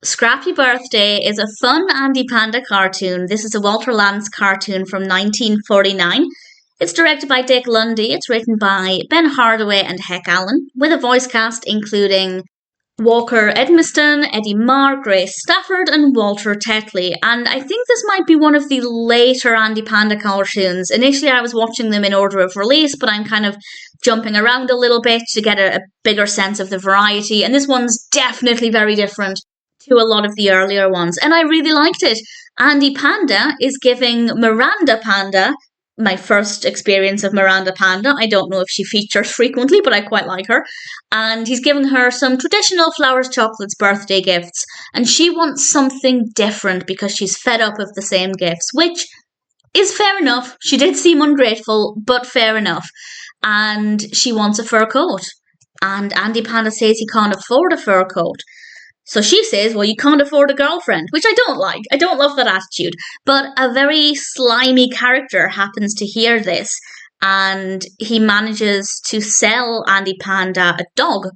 Scrappy Birthday is a fun Andy Panda cartoon. This is a Walter Lantz cartoon from 1949. It's directed by Dick Lundy. It's written by Ben Hardaway and Heck Allen, with a voice cast including Walker Edmiston, Eddie Marr, Grace Stafford, and Walter Tetley. And I think this might be one of the later Andy Panda cartoons. Initially, I was watching them in order of release, but I'm kind of jumping around a little bit to get a bigger sense of the variety. And this one's definitely very different to a lot of the earlier ones, and I really liked it. Andy Panda is giving Miranda Panda, my first experience of Miranda Panda. I don't know if she features frequently, but I quite like her. And he's giving her some traditional flowers, chocolates, birthday gifts, and she wants something different because she's fed up of the same gifts, which is fair enough. She did seem ungrateful, but fair enough. And she wants a fur coat. And Andy Panda says he can't afford a fur coat. So she says, well, you can't afford a girlfriend, which I don't like. I don't love that attitude. But a very slimy character happens to hear this, and he manages to sell Andy Panda a dog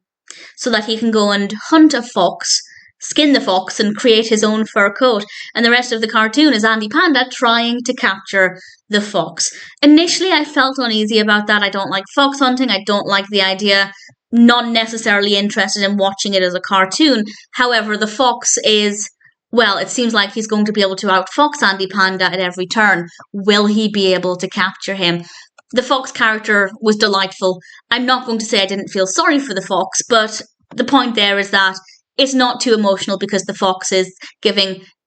so that he can go and hunt a fox, skin the fox, and create his own fur coat. And the rest of the cartoon is Andy Panda trying to capture the fox. Initially, I felt uneasy about that. I don't like fox hunting. I don't like the idea. Not necessarily interested in watching it as a cartoon. However, the fox is, well, it seems like he's going to be able to outfox Andy Panda at every turn. Will he be able to capture him? The fox character was delightful. I'm not going to say I didn't feel sorry for the fox, but the point there is that it's not too emotional because the fox is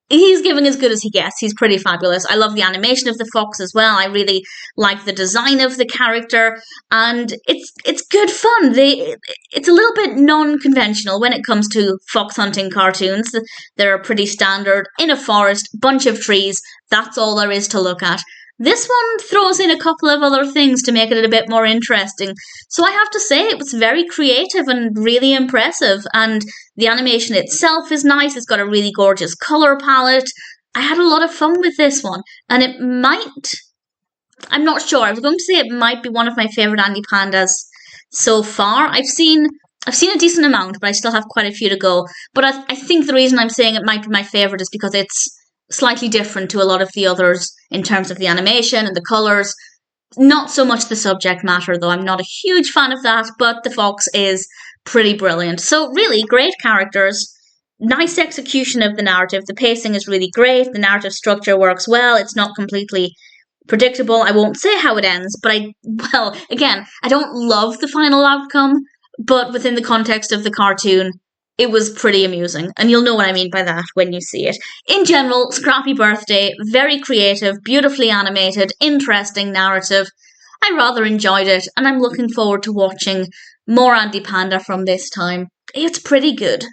he's giving as good as he gets. He's pretty fabulous. I love the animation of the fox as well. I really like the design of the character, and it's good fun. It's a little bit non-conventional when it comes to fox hunting cartoons. They're pretty standard, in a forest, bunch of trees. That's all there is to look at. This one throws in a couple of other things to make it a bit more interesting. So I have to say it was very creative and really impressive. And the animation itself is nice. It's got a really gorgeous colour palette. I had a lot of fun with this one. And I'm not sure. I was going to say it might be one of my favourite Andy Pandas so far. I've seen a decent amount, but I still have quite a few to go. But I think the reason I'm saying it might be my favourite is because it's slightly different to a lot of the others in terms of the animation and the colours. Not so much the subject matter, though. I'm not a huge fan of that, but the fox is pretty brilliant. So really, great characters, nice execution of the narrative. The pacing is really great. The narrative structure works well. It's not completely predictable. I won't say how it ends, but again, I don't love the final outcome, but within the context of the cartoon, it was pretty amusing, and you'll know what I mean by that when you see it. In general, Scrappy Birthday, very creative, beautifully animated, interesting narrative. I rather enjoyed it, and I'm looking forward to watching more Andy Panda from this time. It's pretty good.